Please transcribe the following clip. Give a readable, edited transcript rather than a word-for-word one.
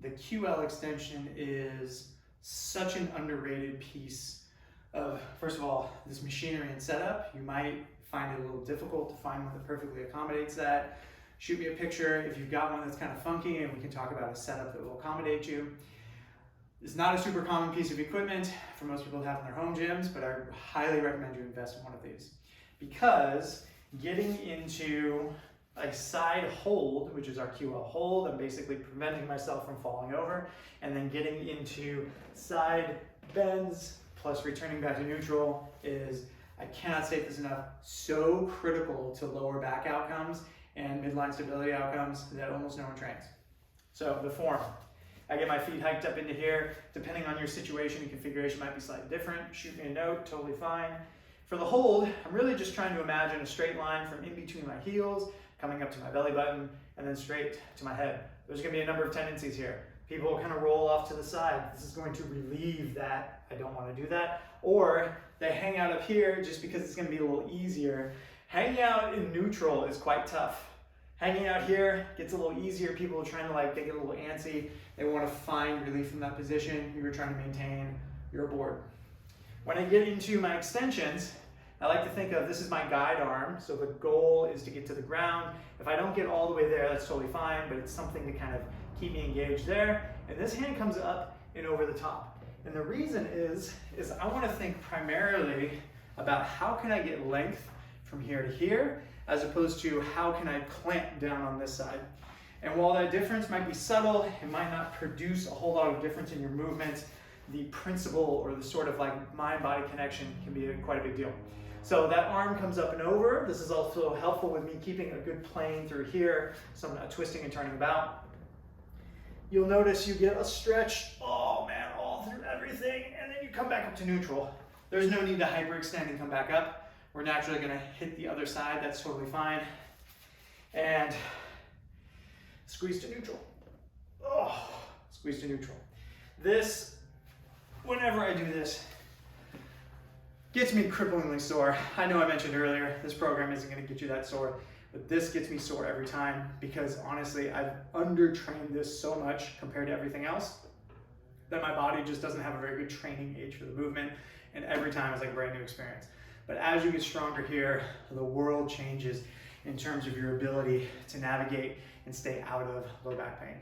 the QL extension is such an underrated piece of, first of all, this machinery and setup. You might find it a little difficult to find one that perfectly accommodates that. Shoot me a picture if you've got one that's kind of funky, and we can talk about a setup that will accommodate you. It's not a super common piece of equipment for most people to have in their home gyms, but I highly recommend you invest in one of these, because getting into a side hold, which is our QL hold, I'm basically preventing myself from falling over, and then getting into side bends plus returning back to neutral is, I cannot state this enough, so critical to lower back outcomes and midline stability outcomes that almost no one trains. So the form, I get my feet hiked up into here. Depending on your situation and configuration might be slightly different. Shoot me a note, totally fine. For the hold, I'm really just trying to imagine a straight line from in between my heels, coming up to my belly button, and then straight to my head. There's gonna be a number of tendencies here. People kind of roll off to the side. This is going to relieve that. I don't want to do that. Or they hang out up here just because it's going to be a little easier. Hanging out in neutral is quite tough. Hanging out here gets a little easier. People are trying to they get a little antsy. They want to find relief from that position. You're trying to maintain your board. When I get into my extensions, I like to think of this is my guide arm. So the goal is to get to the ground. If I don't get all the way there, that's totally fine, but it's something to kind of keep me engaged there. And this hand comes up and over the top. And the reason is I want to think primarily about how can I get length from here to here, as opposed to how can I clamp down on this side. And while that difference might be subtle, it might not produce a whole lot of difference in your movements, the principle or the sort of mind-body connection can be quite a big deal. So that arm comes up and over. This is also helpful with me keeping a good plane through here, so I'm not twisting and turning about. You'll notice you get a stretch, oh man, all through everything, and then you come back up to neutral. There's no need to hyperextend and come back up. We're naturally gonna hit the other side, that's totally fine. And squeeze to neutral. Oh, squeeze to neutral. This, whenever I do this, gets me cripplingly sore. I know I mentioned earlier, this program isn't gonna get you that sore, but this gets me sore every time because honestly, I've undertrained this so much compared to everything else that my body just doesn't have a very good training age for the movement, and every time it's like a brand new experience. But as you get stronger here, the world changes in terms of your ability to navigate and stay out of low back pain.